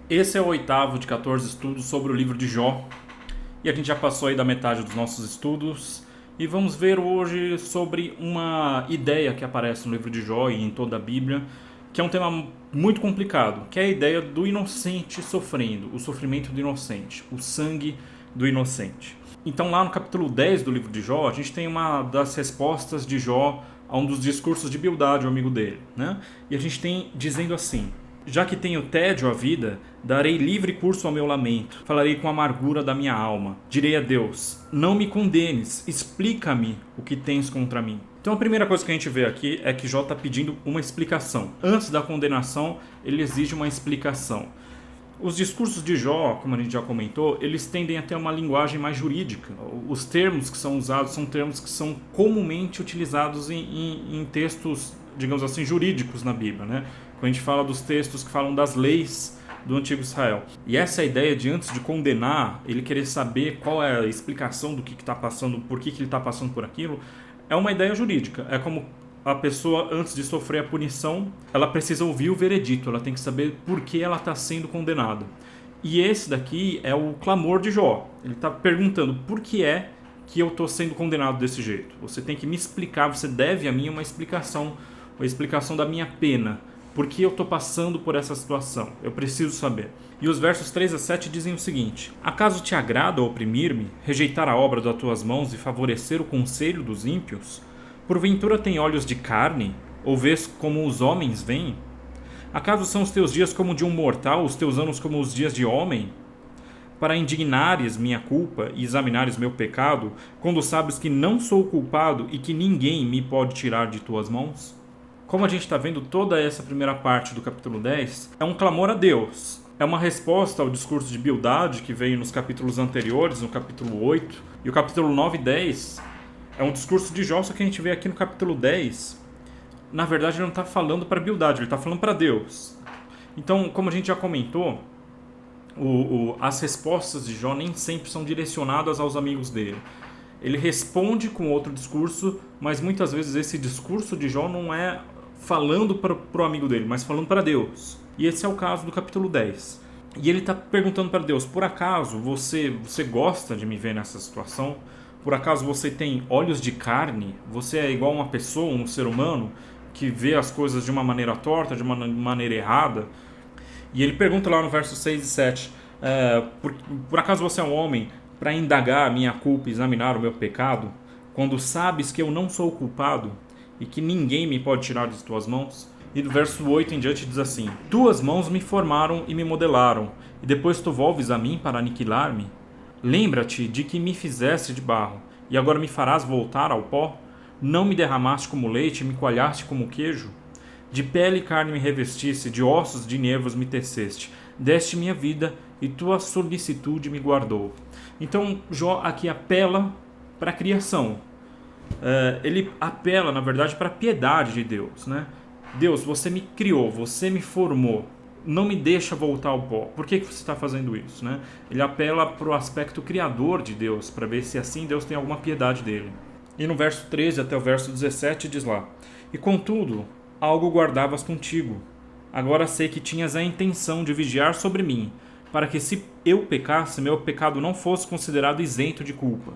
Esse é o oitavo de 14 estudos sobre o livro de Jó. E a gente já passou aí da metade dos nossos estudos. E vamos ver hoje sobre uma ideia que aparece no livro de Jó e em toda a Bíblia, que é um tema muito complicado, que é a ideia do inocente sofrendo, o sofrimento do inocente, o sangue do inocente. Então lá no capítulo 10 do livro de Jó, a gente tem uma das respostas de Jó a um dos discursos de Bildade, o amigo dele, né? E a gente tem dizendo assim: já que tenho tédio à vida, darei livre curso ao meu lamento. Falarei com a amargura da minha alma. Direi a Deus: não me condenes, explica-me o que tens contra mim. Então a primeira coisa que a gente vê aqui é que Jó está pedindo uma explicação. Antes da condenação, ele exige uma explicação. Os discursos de Jó, como a gente já comentou, eles tendem a ter uma linguagem mais jurídica. Os termos que são usados são termos que são comumente utilizados em textos, digamos assim, jurídicos na Bíblia, né? Quando a gente fala dos textos que falam das leis do Antigo Israel. E essa ideia de, antes de condenar, ele querer saber qual é a explicação do que está passando, por que ele está passando por aquilo, é uma ideia jurídica. É como a pessoa, antes de sofrer a punição, ela precisa ouvir o veredito, ela tem que saber por que ela está sendo condenada. E esse daqui é o clamor de Jó. Ele está perguntando: por que é que eu estou sendo condenado desse jeito? Você tem que me explicar, você deve a mim uma explicação da minha pena. Por que eu estou passando por essa situação? Eu preciso saber. E os versos 3 a 7 dizem o seguinte: acaso te agrada oprimir-me, rejeitar a obra das tuas mãos e favorecer o conselho dos ímpios? Porventura tem olhos de carne, ou vês como os homens veem? Acaso são os teus dias como de um mortal, os teus anos como os dias de homem? Para indignares minha culpa e examinares meu pecado, quando sabes que não sou culpado e que ninguém me pode tirar de tuas mãos? Como a gente está vendo, toda essa primeira parte do capítulo 10 é um clamor a Deus. É uma resposta ao discurso de Bildade que veio nos capítulos anteriores, no capítulo 8. E o capítulo 9 e 10 é um discurso de Jó, só que a gente vê aqui no capítulo 10. Na verdade, ele não está falando para Bildade, ele está falando para Deus. Então, como a gente já comentou, as respostas de Jó nem sempre são direcionadas aos amigos dele. Ele responde com outro discurso, mas muitas vezes esse discurso de Jó não é falando para o amigo dele, mas falando para Deus. E esse é o caso do capítulo 10. E ele está perguntando para Deus: por acaso você gosta de me ver nessa situação? Por acaso você tem olhos de carne? Você é igual uma pessoa, um ser humano, que vê as coisas de uma maneira torta, de uma maneira errada? E ele pergunta lá no verso 6 e 7, por acaso você é um homem para indagar a minha culpa e examinar o meu pecado, quando sabes que eu não sou culpado e que ninguém me pode tirar de tuas mãos? E do verso 8 em diante diz assim: tuas mãos me formaram e me modelaram, e depois tu volves a mim para aniquilar-me? Lembra-te de que me fizeste de barro, e agora me farás voltar ao pó? Não me derramaste como leite, e me coalhaste como queijo? De pele e carne me revestiste, de ossos de nervos me teceste. Deste minha vida, e tua solicitude me guardou. Então Jó aqui apela para a criação. Ele apela, na verdade, para a piedade de Deus, né? Deus, você me criou, você me formou, não me deixa voltar ao pó. Por que você está fazendo isso, né? Ele apela para o aspecto criador de Deus, para ver se assim Deus tem alguma piedade dele. E no verso 13 até o verso 17 diz lá: e contudo, algo guardavas contigo. Agora sei que tinhas a intenção de vigiar sobre mim, para que, se eu pecasse, meu pecado não fosse considerado isento de culpa.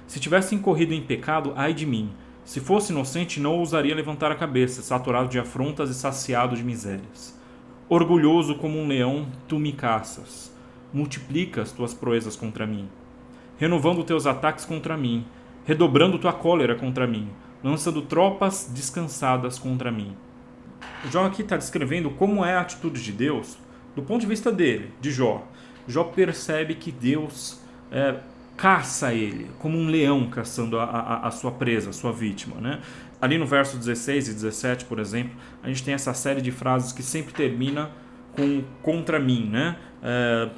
Se tivesse incorrido em pecado, ai de mim. Se fosse inocente, não ousaria levantar a cabeça, saturado de afrontas e saciado de misérias. Orgulhoso como um leão, tu me caças. Multiplicas tuas proezas contra mim, renovando teus ataques contra mim, redobrando tua cólera contra mim, lançando tropas descansadas contra mim. Jó aqui está descrevendo como é a atitude de Deus do ponto de vista dele, de Jó. Jó percebe que Deus caça ele, como um leão caçando a sua presa, a sua vítima, né? Ali no verso 16 e 17, por exemplo, a gente tem essa série de frases que sempre termina com contra mim, né?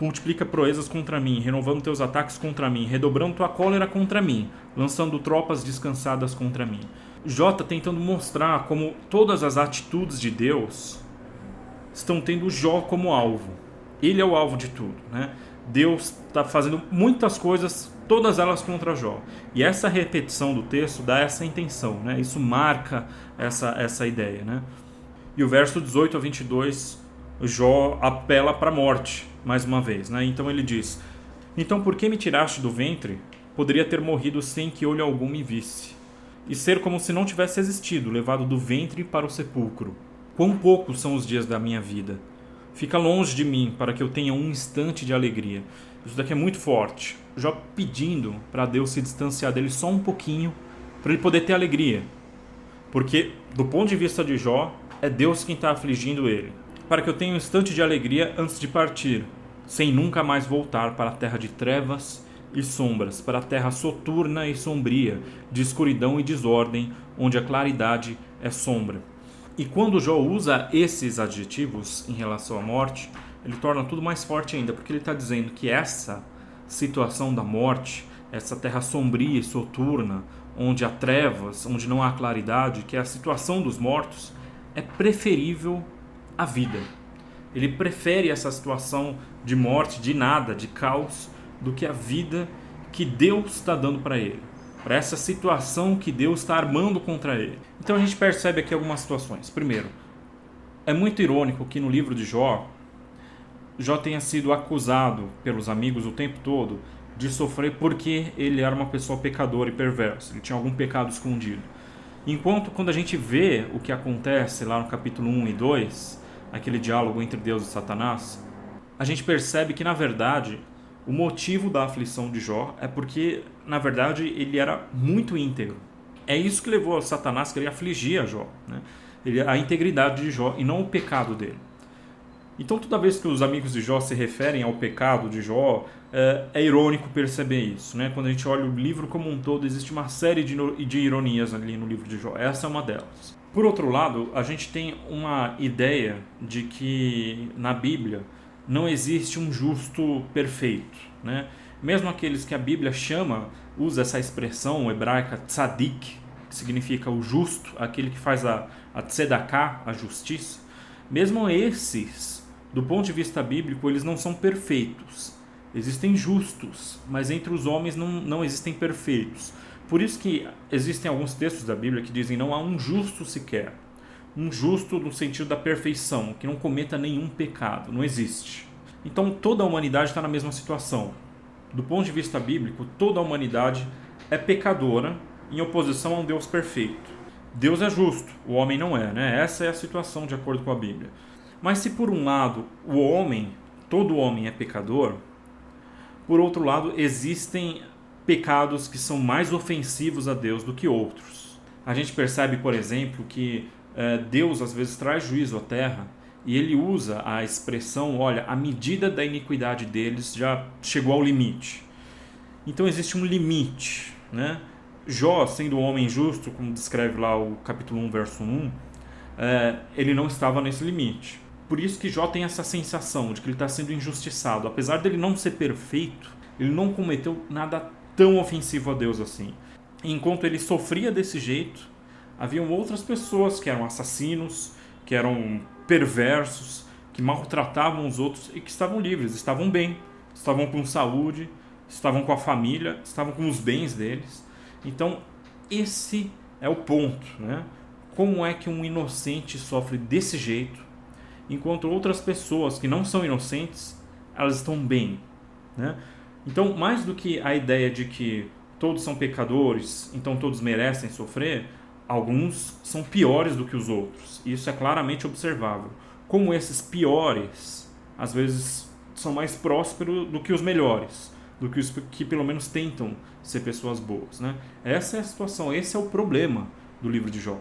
Multiplica proezas contra mim, renovando teus ataques contra mim, redobrando tua cólera contra mim, lançando tropas descansadas contra mim. Jó está tentando mostrar como todas as atitudes de Deus estão tendo Jó como alvo. Ele é o alvo de tudo, né? Deus está fazendo muitas coisas, todas elas contra Jó. E essa repetição do texto dá essa intenção, né? Isso marca essa ideia, né? E o verso 18 a 22 Jó apela para a morte, mais uma vez, né? Então ele diz: então por que me tiraste do ventre? Poderia ter morrido sem que olho algum me visse, e ser como se não tivesse existido, levado do ventre para o sepulcro. Quão poucos são os dias da minha vida! Fica longe de mim, para que eu tenha um instante de alegria. Isso daqui é muito forte. Jó pedindo para Deus se distanciar dele só um pouquinho, para ele poder ter alegria. Porque, do ponto de vista de Jó, é Deus quem está afligindo ele. Para que eu tenha um instante de alegria antes de partir, sem nunca mais voltar para a terra de trevas e sombras, para a terra soturna e sombria, de escuridão e desordem, onde a claridade é sombra. E quando Jó usa esses adjetivos em relação à morte, ele torna tudo mais forte ainda, porque ele está dizendo que essa situação da morte, essa terra sombria e soturna, onde há trevas, onde não há claridade, que é a situação dos mortos, é preferível à vida. Ele prefere essa situação de morte, de nada, de caos, do que a vida que Deus está dando para ele, para essa situação que Deus está armando contra ele. Então a gente percebe aqui algumas situações. Primeiro, é muito irônico que no livro de Jó tenha sido acusado pelos amigos o tempo todo de sofrer porque ele era uma pessoa pecadora e perversa, ele tinha algum pecado escondido. Enquanto quando a gente vê o que acontece lá no capítulo 1 e 2, aquele diálogo entre Deus e Satanás, a gente percebe que na verdade o motivo da aflição de Jó é porque, na verdade, ele era muito íntegro. É isso que levou a Satanás a querer afligir a Jó, né? A integridade de Jó e não o pecado dele. Então, toda vez que os amigos de Jó se referem ao pecado de Jó, é irônico perceber isso, né? Quando a gente olha o livro como um todo, existe uma série de ironias ali no livro de Jó. Essa é uma delas. Por outro lado, a gente tem uma ideia de que na Bíblia não existe um justo perfeito, né? Mesmo aqueles que a Bíblia usa essa expressão hebraica tzadik, que significa o justo, aquele que faz a tzedaká, a justiça, mesmo esses, do ponto de vista bíblico, eles não são perfeitos. Existem justos, mas entre os homens não existem perfeitos. Por isso que existem alguns textos da Bíblia que dizem não há um justo sequer. Um justo no sentido da perfeição, que não cometa nenhum pecado, não existe. Então toda a humanidade está na mesma situação. Do ponto de vista bíblico, toda a humanidade é pecadora em oposição a um Deus perfeito. Deus é justo, o homem não é, né? Essa é a situação de acordo com a Bíblia. Mas se por um lado todo homem é pecador, por outro lado existem pecados que são mais ofensivos a Deus do que outros. A gente percebe, por exemplo, que Deus às vezes traz juízo à terra e ele usa a expressão, olha, a medida da iniquidade deles já chegou ao limite. Então existe um limite, né? Jó, sendo um homem justo, como descreve lá o capítulo 1, verso 1, ele não estava nesse limite. Por isso que Jó tem essa sensação de que ele está sendo injustiçado. Apesar dele não ser perfeito, ele não cometeu nada tão ofensivo a Deus assim. Enquanto ele sofria desse jeito, haviam outras pessoas que eram assassinos, que eram perversos, que maltratavam os outros e que estavam livres, estavam bem, estavam com saúde, estavam com a família, estavam com os bens deles. Então, esse é o ponto, né? Como é que um inocente sofre desse jeito, enquanto outras pessoas que não são inocentes, elas estão bem, né? Então, mais do que a ideia de que todos são pecadores, então todos merecem sofrer, alguns são piores do que os outros. Isso é claramente observável. Como esses piores, às vezes, são mais prósperos do que os melhores, do que os que pelo menos tentam ser pessoas boas, né? Essa é a situação, esse é o problema do livro de Jó.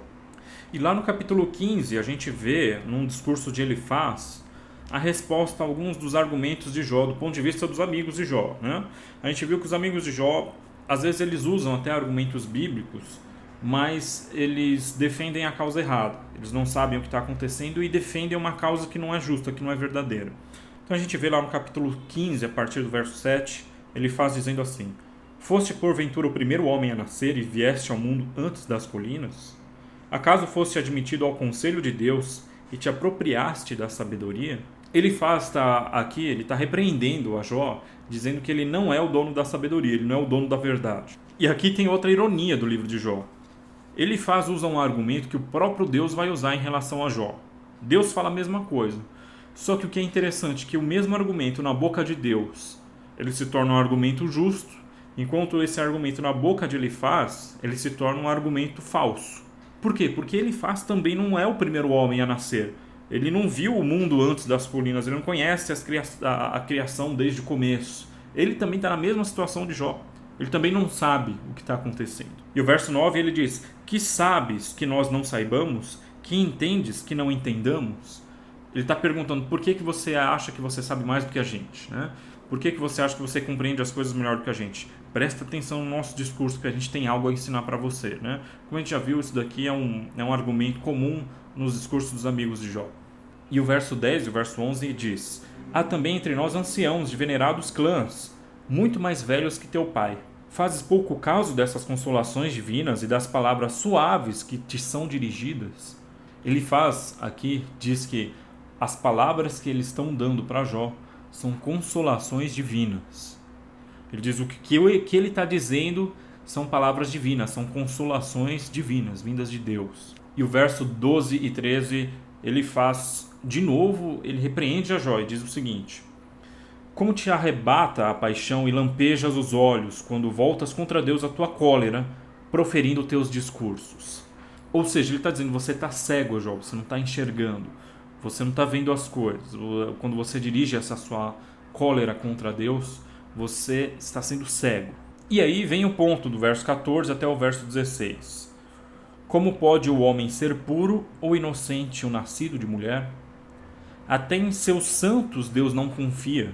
E lá no capítulo 15 a gente vê, num discurso de Elifaz, a resposta a alguns dos argumentos de Jó, do ponto de vista dos amigos de Jó, né? A gente viu que os amigos de Jó, às vezes eles usam até argumentos bíblicos, mas eles defendem a causa errada. Eles não sabem o que está acontecendo e defendem uma causa que não é justa, que não é verdadeira. Então a gente vê lá no capítulo 15, a partir do verso 7, ele faz dizendo assim: foste porventura o primeiro homem a nascer e vieste ao mundo antes das colinas? Acaso foste admitido ao conselho de Deus e te apropriaste da sabedoria? Ele está repreendendo a Jó, dizendo que ele não é o dono da sabedoria, ele não é o dono da verdade. E aqui tem outra ironia do livro de Jó. Elifaz usa um argumento que o próprio Deus vai usar em relação a Jó. Deus fala a mesma coisa. Só que o que é interessante é que o mesmo argumento na boca de Deus, ele se torna um argumento justo, enquanto esse argumento na boca de Elifaz, ele se torna um argumento falso. Por quê? Porque Elifaz também não é o primeiro homem a nascer. Ele não viu o mundo antes das colinas, ele não conhece a criação desde o começo. Ele também está na mesma situação de Jó. Ele também não sabe o que está acontecendo. E o verso 9 ele diz: que sabes que nós não saibamos? Que entendes que não entendamos? Ele está perguntando por que você acha que você sabe mais do que a gente, né? Por que você acha que você compreende as coisas melhor do que a gente? Presta atenção no nosso discurso, que a gente tem algo a ensinar para você, né? Como a gente já viu, isso daqui é um argumento comum nos discursos dos amigos de Jó. E o verso 10 e o verso 11 diz: há também entre nós anciãos de venerados clãs, muito mais velhos que teu pai. Fazes pouco caso dessas consolações divinas e das palavras suaves que te são dirigidas? Elifaz aqui diz que as palavras que eles estão dando para Jó são consolações divinas. Ele diz o que ele está dizendo são palavras divinas, são consolações divinas, vindas de Deus. E o verso 12 e 13, ele faz, de novo, ele repreende a Jó e diz o seguinte: como te arrebata a paixão e lampejas os olhos quando voltas contra Deus a tua cólera, proferindo teus discursos. Ou seja, ele está dizendo, você está cego, Jó, você não está enxergando, você não está vendo as coisas. Quando você dirige essa sua cólera contra Deus, você está sendo cego. E aí vem o ponto do verso 14 até o verso 16. Como pode o homem ser puro ou inocente o nascido de mulher? Até em seus santos Deus não confia,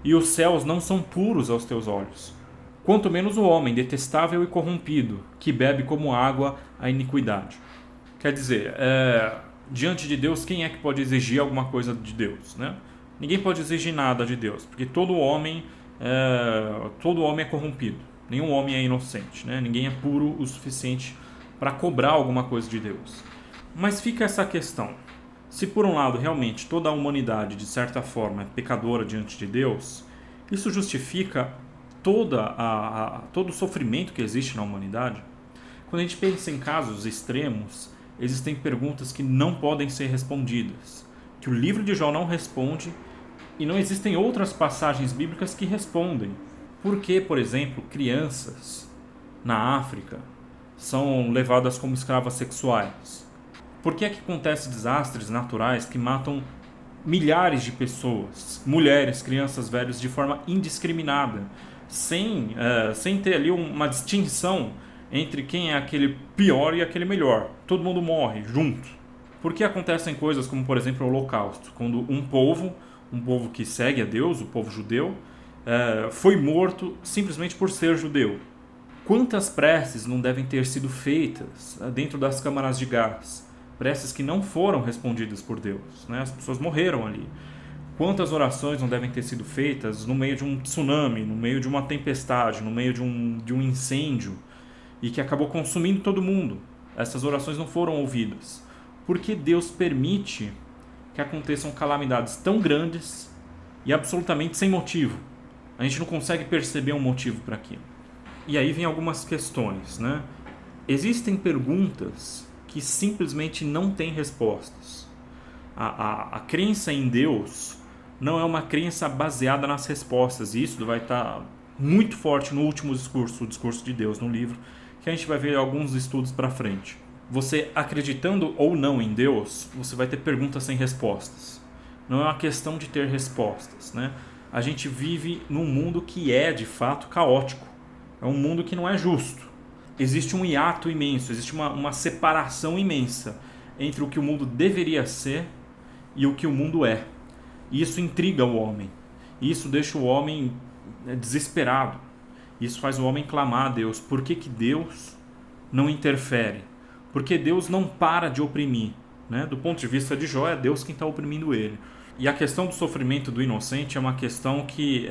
e os céus não são puros aos teus olhos. Quanto menos o homem detestável e corrompido, que bebe como água a iniquidade. Quer dizer, diante de Deus, quem é que pode exigir alguma coisa de Deus, né? Ninguém pode exigir nada de Deus, porque todo homem é corrompido. Nenhum homem é inocente, né? Ninguém é puro o suficiente para cobrar alguma coisa de Deus. Mas fica essa questão. Se por um lado realmente toda a humanidade de certa forma é pecadora diante de Deus, isso justifica todo o sofrimento que existe na humanidade? Quando a gente pensa em casos extremos, existem perguntas que não podem ser respondidas, que o livro de Jó não responde, e não existem outras passagens bíblicas que respondem. Por que, por exemplo, crianças na África são levadas como escravas sexuais? Por que é que acontecem desastres naturais que matam milhares de pessoas, mulheres, crianças, velhos, de forma indiscriminada, sem ter ali uma distinção entre quem é aquele pior e aquele melhor? Todo mundo morre junto. Por que acontecem coisas como, por exemplo, o Holocausto, quando um povo que segue a Deus, o povo judeu, foi morto simplesmente por ser judeu? Quantas preces não devem ter sido feitas dentro das câmaras de gás? Preces que não foram respondidas por Deus, né? As pessoas morreram ali. Quantas orações não devem ter sido feitas no meio de um tsunami, no meio de uma tempestade, no meio de um incêndio, e que acabou consumindo todo mundo? Essas orações não foram ouvidas. Porque Deus permite que aconteçam calamidades tão grandes e absolutamente sem motivo? A gente não consegue perceber um motivo para aquilo. E aí vem algumas questões, né? Existem perguntas que simplesmente não têm respostas. A crença em Deus não é uma crença baseada nas respostas. E isso vai estar muito forte no último discurso, o discurso de Deus no livro, que a gente vai ver alguns estudos para frente. Você acreditando ou não em Deus, você vai ter perguntas sem respostas. Não é uma questão de ter respostas, né? A gente vive num mundo que é de fato caótico. É um mundo que não é justo. Existe um hiato imenso, existe uma separação imensa entre o que o mundo deveria ser e o que o mundo é. E isso intriga o homem. E isso deixa o homem desesperado. Isso faz o homem clamar a Deus. Por que Deus não interfere? Por que Deus não para de oprimir? Né? Do ponto de vista de Jó, é Deus quem está oprimindo ele. E a questão do sofrimento do inocente é uma questão que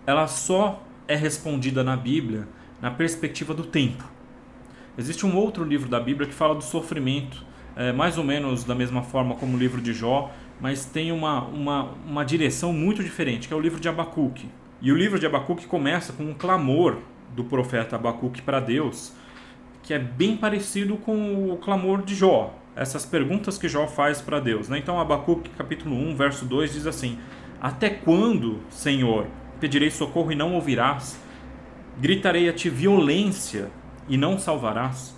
ela só é respondida na Bíblia na perspectiva do tempo. Existe um outro livro da Bíblia que fala do sofrimento, mais ou menos da mesma forma como o livro de Jó, mas tem uma direção muito diferente, que é o livro de Abacuque. E o livro de Abacuque começa com um clamor do profeta Abacuque para Deus, que é bem parecido com o clamor de Jó. essas perguntas que Jó faz para Deus, né? Então Abacuque capítulo 1, verso 2 diz assim: Até quando, Senhor, pedirei socorro e não ouvirás? Gritarei a ti violência e não salvarás?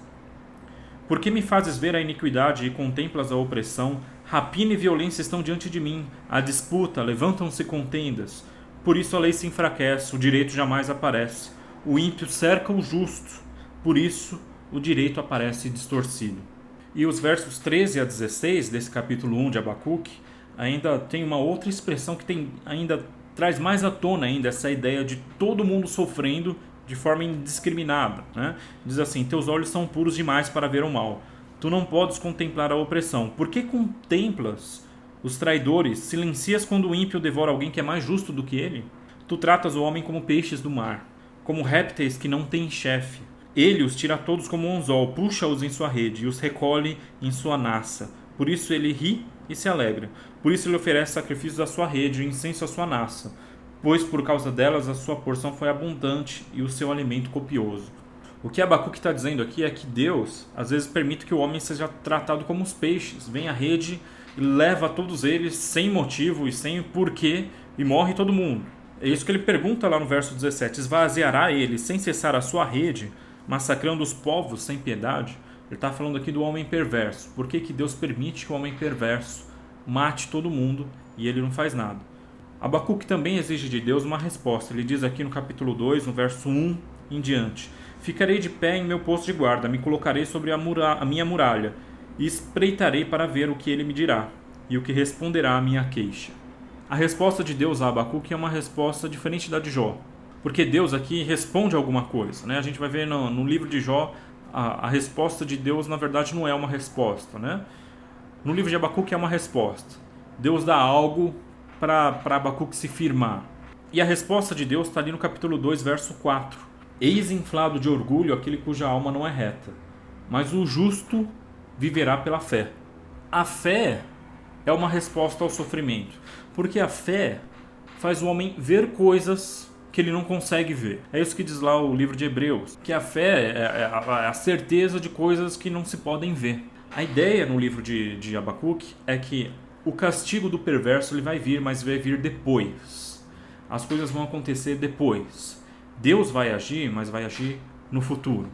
Por que me fazes ver a iniquidade e contemplas a opressão? Rapina e violência estão diante de mim, a disputa, levantam-se contendas. Por isso a lei se enfraquece, o direito jamais aparece. O ímpio cerca o justo, por isso o direito aparece distorcido. E os versos 13 a 16 desse capítulo 1 de Abacuque ainda tem uma outra expressão que ainda traz mais à tona ainda essa ideia de todo mundo sofrendo de forma indiscriminada, né? Diz assim: teus olhos são puros demais para ver o mal. Tu não podes contemplar a opressão. Por que contemplas os traidores? Silencias quando o ímpio devora alguém que é mais justo do que ele? Tu tratas o homem como peixes do mar, como répteis que não têm chefe. Ele os tira todos como um anzol, puxa-os em sua rede e os recolhe em sua nassa. Por isso ele ri e se alegra. Por isso ele oferece sacrifícios à sua rede e incenso à sua nassa. Pois por causa delas a sua porção foi abundante e o seu alimento copioso. O que Abacuque está dizendo aqui é que Deus às vezes permite que o homem seja tratado como os peixes. Vem a rede e leva todos eles sem motivo e sem porquê e morre todo mundo. É isso que ele pergunta lá no verso 17. Esvaziará ele sem cessar a sua rede, massacrando os povos sem piedade? Ele está falando aqui do homem perverso. Por que Deus permite que o homem perverso mate todo mundo e ele não faz nada? Abacuque também exige de Deus uma resposta. Ele diz aqui no capítulo 2, no verso 1 em diante: Ficarei de pé em meu posto de guarda, me colocarei sobre a minha muralha e espreitarei para ver o que ele me dirá e o que responderá à minha queixa. A resposta de Deus a Abacuque é uma resposta diferente da de Jó, porque Deus aqui responde alguma coisa, né? A gente vai ver no livro de Jó a resposta de Deus na verdade não é uma resposta, né? No livro de Abacuque é uma resposta. Deus dá algo para Abacuque se firmar. E a resposta de Deus está ali no capítulo 2, verso 4. Eis inflado de orgulho aquele cuja alma não é reta, mas o justo viverá pela fé. A fé é uma resposta ao sofrimento, porque a fé faz o homem ver coisas que ele não consegue ver. É isso que diz lá o livro de Hebreus, que a fé é a certeza de coisas que não se podem ver. A ideia no livro de Abacuque é que o castigo do perverso ele vai vir, mas vai vir depois. As coisas vão acontecer depois. Deus vai agir, mas vai agir no futuro.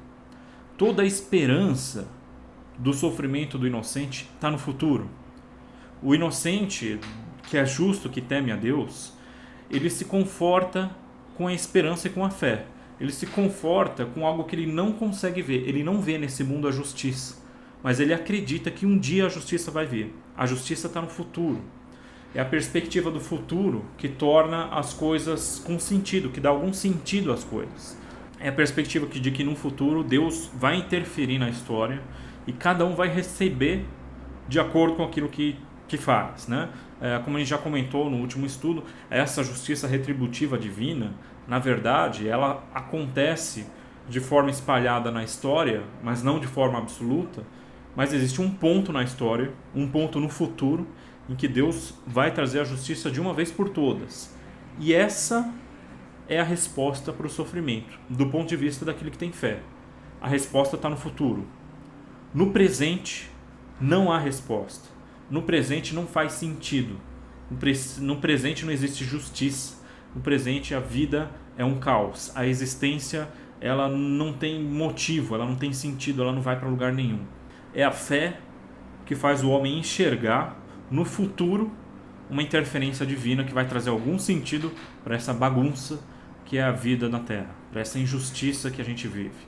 Toda a esperança do sofrimento do inocente está no futuro. O inocente, que é justo, que teme a Deus, ele se conforta com a esperança e com a fé. Ele se conforta com algo que ele não consegue ver. Ele não vê nesse mundo a justiça, mas ele acredita que um dia a justiça vai vir. A justiça está no futuro. É a perspectiva do futuro que torna as coisas com sentido, que dá algum sentido às coisas. É a perspectiva de que no futuro Deus vai interferir na história e cada um vai receber de acordo com aquilo que faz, né? Como a gente já comentou no último estudo, essa justiça retributiva divina, na verdade, ela acontece de forma espalhada na história, mas não de forma absoluta. Mas existe um ponto na história, um ponto no futuro, em que Deus vai trazer a justiça de uma vez por todas. E essa é a resposta para o sofrimento, do ponto de vista daquele que tem fé. A resposta está no futuro. No presente, não há resposta. No presente não faz sentido. No presente não existe justiça. No presente a vida é um caos. A existência ela não tem motivo, ela não tem sentido, ela não vai para lugar nenhum. É a fé que faz o homem enxergar no futuro uma interferência divina que vai trazer algum sentido para essa bagunça que é a vida na Terra, para essa injustiça que a gente vive.